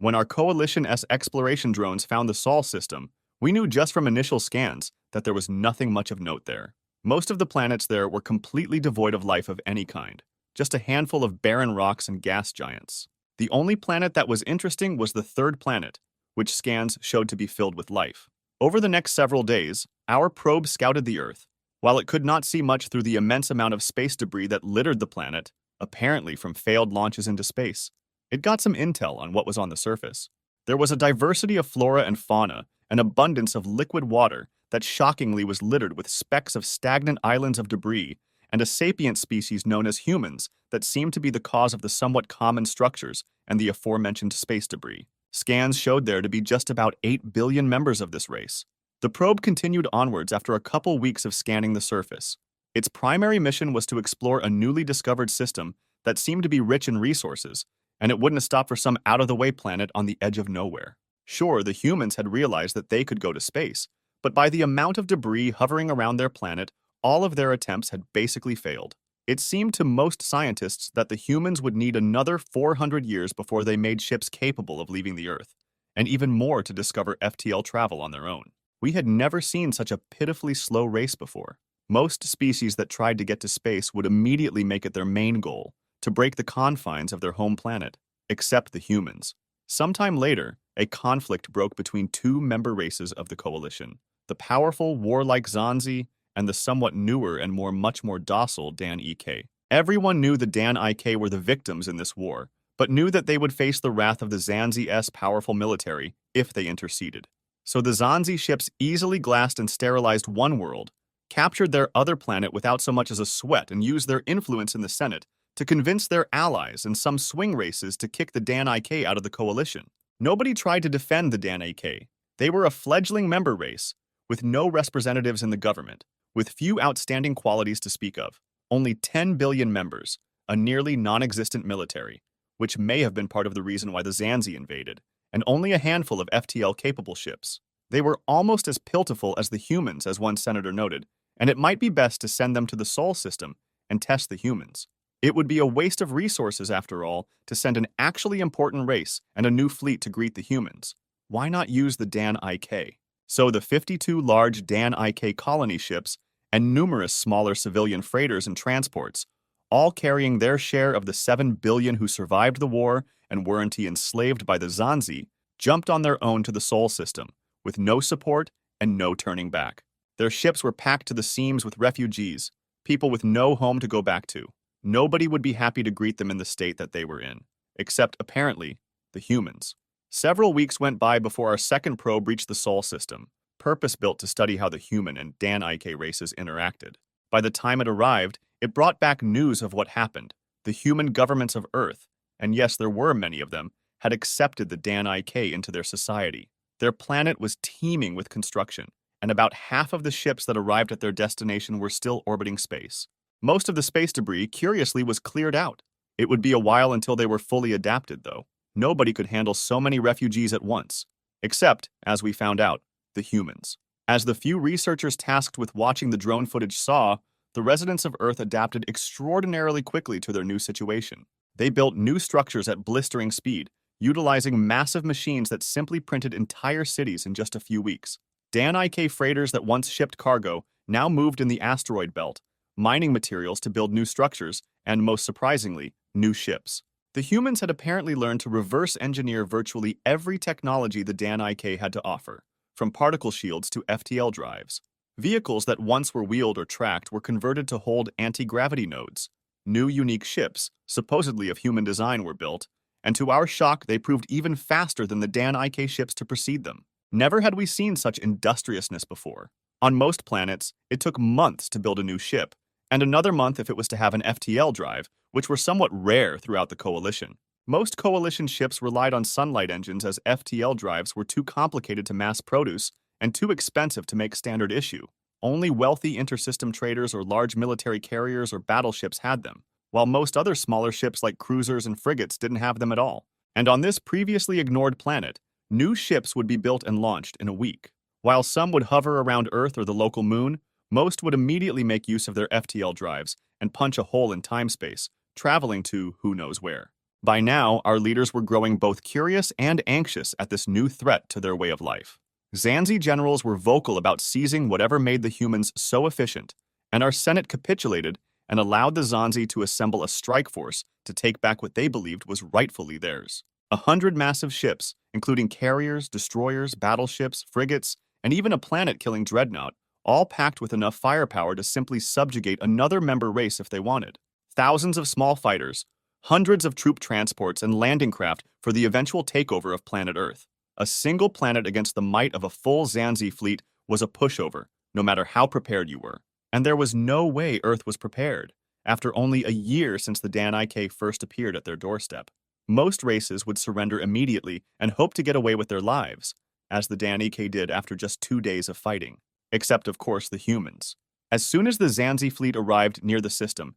When our Coalition-S exploration drones found the Sol system, we knew just from initial scans that there was nothing much of note there. Most of the planets there were completely devoid of life of any kind, just a handful of barren rocks and gas giants. The only planet that was interesting was the third planet, which scans showed to be filled with life. Over the next several days, our probe scouted the Earth. While it could not see much through the immense amount of space debris that littered the planet, apparently from failed launches into space, it got some intel on what was on the surface. There was a diversity of flora and fauna, an abundance of liquid water that shockingly was littered with specks of stagnant islands of debris, and a sapient species known as humans that seemed to be the cause of the somewhat common structures and the aforementioned space debris. Scans showed there to be just about 8 billion members of this race. The probe continued onwards after a couple weeks of scanning the surface. Its primary mission was to explore a newly discovered system that seemed to be rich in resources, and it wouldn't stop for some out-of-the-way planet on the edge of nowhere. Sure, the humans had realized that they could go to space, but by the amount of debris hovering around their planet, all of their attempts had basically failed. It seemed to most scientists that the humans would need another 400 years before they made ships capable of leaving the Earth, and even more to discover FTL travel on their own. We had never seen such a pitifully slow race before. Most species that tried to get to space would immediately make it their main goal, to break the confines of their home planet, except the humans. Sometime later, a conflict broke between two member races of the Coalition, the powerful, warlike Zanzi and the somewhat newer and much more docile Dan EK. Everyone knew the Dan IK were the victims in this war, but knew that they would face the wrath of the Zanzi's powerful military if they interceded. So the Zanzi ships easily glassed and sterilized one world, captured their other planet without so much as a sweat, and used their influence in the Senate to convince their allies and some swing races to kick the Dan IK out of the Coalition. Nobody tried to defend the Dan IK. They were a fledgling member race, with no representatives in the government, with few outstanding qualities to speak of. Only 10 billion members, a nearly non-existent military, which may have been part of the reason why the Zanzi invaded, and only a handful of FTL-capable ships. They were almost as pitiful as the humans, as one senator noted, and it might be best to send them to the Sol system and test the humans. It would be a waste of resources, after all, to send an actually important race and a new fleet to greet the humans. Why not use the Dan IK? So the 52 large Dan IK colony ships and numerous smaller civilian freighters and transports, all carrying their share of the 7 billion who survived the war and weren't enslaved by the Zanzi, jumped on their own to the Sol system, with no support and no turning back. Their ships were packed to the seams with refugees, people with no home to go back to. Nobody would be happy to greet them in the state that they were in, except, apparently, the humans. Several weeks went by before our second probe reached the Sol system, purpose-built to study how the human and Dan IK races interacted. By the time it arrived, it brought back news of what happened. The human governments of Earth, and yes, there were many of them, had accepted the Dan IK into their society. Their planet was teeming with construction, and about half of the ships that arrived at their destination were still orbiting space. Most of the space debris, curiously, was cleared out. It would be a while until they were fully adapted, though. Nobody could handle so many refugees at once, except, as we found out, the humans. As the few researchers tasked with watching the drone footage saw, the residents of Earth adapted extraordinarily quickly to their new situation. They built new structures at blistering speed, utilizing massive machines that simply printed entire cities in just a few weeks. Dan IK freighters that once shipped cargo now moved in the asteroid belt, mining materials to build new structures, and most surprisingly, new ships. The humans had apparently learned to reverse engineer virtually every technology the Dan IK had to offer, from particle shields to FTL drives. Vehicles that once were wheeled or tracked were converted to hold anti-gravity nodes. New unique ships, supposedly of human design, were built, and to our shock, they proved even faster than the Dan IK ships to precede them. Never had we seen such industriousness before. On most planets, it took months to build a new ship, and another month if it was to have an FTL drive, which were somewhat rare throughout the Coalition. Most Coalition ships relied on sunlight engines, as FTL drives were too complicated to mass produce and too expensive to make standard issue. Only wealthy intersystem traders or large military carriers or battleships had them, while most other smaller ships like cruisers and frigates didn't have them at all. And on this previously ignored planet, new ships would be built and launched in a week. While some would hover around Earth or the local moon, most would immediately make use of their FTL drives and punch a hole in time-space, traveling to who knows where. By now, our leaders were growing both curious and anxious at this new threat to their way of life. Zanzi generals were vocal about seizing whatever made the humans so efficient, and our Senate capitulated and allowed the Zanzi to assemble a strike force to take back what they believed was rightfully theirs. 100 massive ships, including carriers, destroyers, battleships, frigates, and even a planet-killing dreadnought, all packed with enough firepower to simply subjugate another member race if they wanted. Thousands of small fighters, hundreds of troop transports and landing craft for the eventual takeover of planet Earth. A single planet against the might of a full Zanzi fleet was a pushover, no matter how prepared you were. And there was no way Earth was prepared, after only a year since the Dan Ik first appeared at their doorstep. Most races would surrender immediately and hope to get away with their lives, as the Dan Ik did after just 2 days of fighting. Except, of course, the humans. As soon as the Zanzi fleet arrived near the system's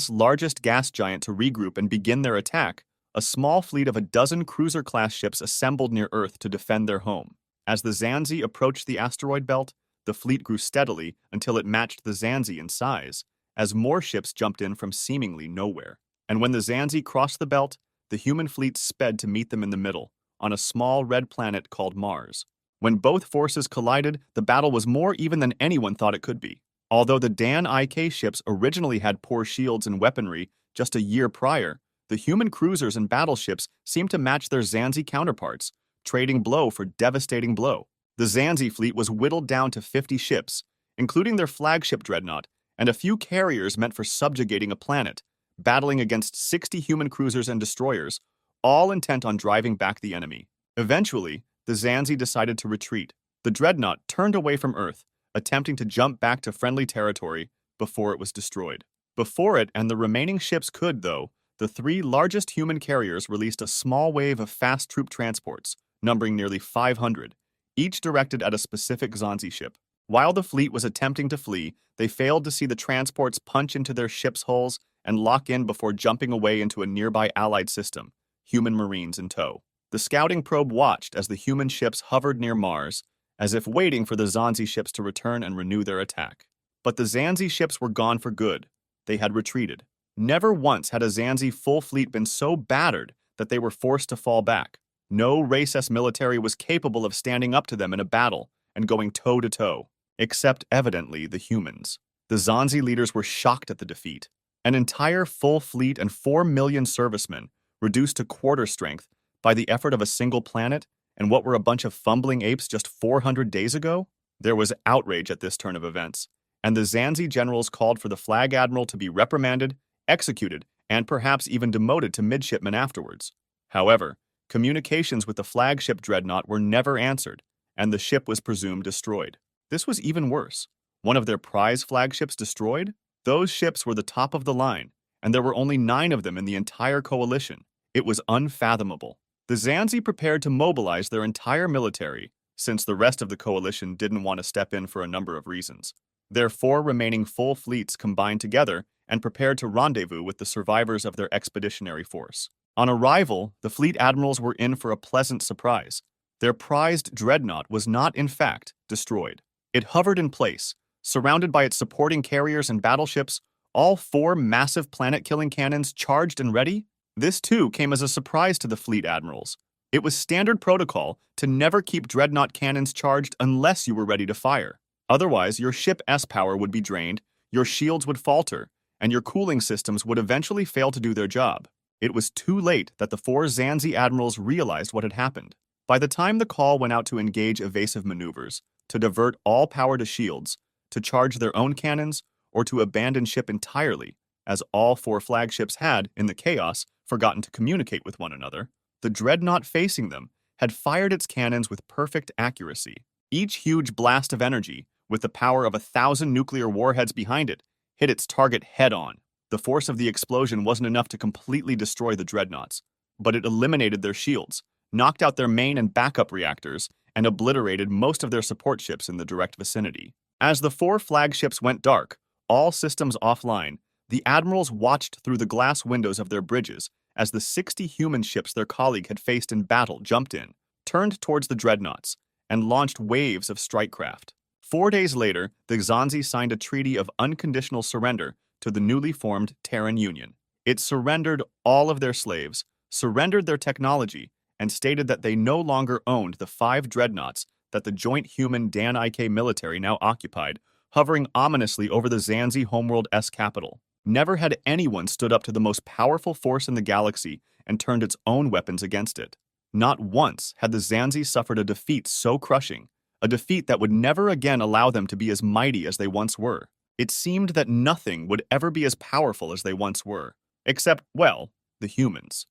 largest gas giant to regroup and begin their attack, a small fleet of a dozen cruiser-class ships assembled near Earth to defend their home. As the Zanzi approached the asteroid belt, the fleet grew steadily until it matched the Zanzi in size, as more ships jumped in from seemingly nowhere. And when the Zanzi crossed the belt, the human fleet sped to meet them in the middle, on a small red planet called Mars. When both forces collided, the battle was more even than anyone thought it could be. Although the Dan Ik ships originally had poor shields and weaponry just a year prior, the human cruisers and battleships seemed to match their Zanzi counterparts, trading blow for devastating blow. The Zanzi fleet was whittled down to 50 ships, including their flagship dreadnought, and a few carriers meant for subjugating a planet, battling against 60 human cruisers and destroyers, all intent on driving back the enemy. Eventually, the Zanzi decided to retreat. The dreadnought turned away from Earth, attempting to jump back to friendly territory before it was destroyed. Before it and the remaining ships could, though, the 3 largest human carriers released a small wave of fast troop transports, numbering nearly 500, each directed at a specific Zanzi ship. While the fleet was attempting to flee, they failed to see the transports punch into their ships' hulls and lock in before jumping away into a nearby allied system, human marines in tow. The scouting probe watched as the human ships hovered near Mars, as if waiting for the Zanzi ships to return and renew their attack. But the Zanzi ships were gone for good. They had retreated. Never once had a Zanzi full fleet been so battered that they were forced to fall back. No race S military was capable of standing up to them in a battle and going toe-to-toe, except evidently the humans. The Zanzi leaders were shocked at the defeat. An entire full fleet and 4 million servicemen, reduced to quarter strength by the effort of a single planet, and what were a bunch of fumbling apes just 400 days ago? There was outrage at this turn of events, and the Zanzi generals called for the flag admiral to be reprimanded, executed, and perhaps even demoted to midshipman afterwards. However, communications with the flagship dreadnought were never answered, and the ship was presumed destroyed. This was even worse. One of their prize flagships destroyed? Those ships were the top of the line, and there were only 9 of them in the entire coalition. It was unfathomable. The Zanzi prepared to mobilize their entire military, since the rest of the coalition didn't want to step in for a number of reasons. Their 4 remaining full fleets combined together and prepared to rendezvous with the survivors of their expeditionary force. On arrival, the fleet admirals were in for a pleasant surprise. Their prized dreadnought was not, in fact, destroyed. It hovered in place, surrounded by its supporting carriers and battleships, all 4 massive planet-killing cannons charged and ready. This, too, came as a surprise to the fleet admirals. It was standard protocol to never keep dreadnought cannons charged unless you were ready to fire. Otherwise, your ship's power would be drained, your shields would falter, and your cooling systems would eventually fail to do their job. It was too late that the 4 Zanzi admirals realized what had happened. By the time the call went out to engage evasive maneuvers, to divert all power to shields, to charge their own cannons, or to abandon ship entirely, as all 4 flagships had, in the chaos, forgotten to communicate with one another, the dreadnought facing them had fired its cannons with perfect accuracy. Each huge blast of energy, with the power of 1,000 nuclear warheads behind it, hit its target head-on. The force of the explosion wasn't enough to completely destroy the dreadnoughts, but it eliminated their shields, knocked out their main and backup reactors, and obliterated most of their support ships in the direct vicinity. As the 4 flagships went dark, all systems offline, the admirals watched through the glass windows of their bridges as the 60 human ships their colleague had faced in battle jumped in, turned towards the dreadnoughts, and launched waves of strike craft. 4 days later, the Zanzi signed a treaty of unconditional surrender to the newly formed Terran Union. It surrendered all of their slaves, surrendered their technology and stated that they no longer owned the 5 dreadnoughts that the joint human Dan Ik military now occupied, hovering ominously over the Zanzi homeworld-S capital. Never had anyone stood up to the most powerful force in the galaxy and turned its own weapons against it. Not once had the Zanzi suffered a defeat so crushing, a defeat that would never again allow them to be as mighty as they once were. It seemed that nothing would ever be as powerful as they once were, except, well, the humans.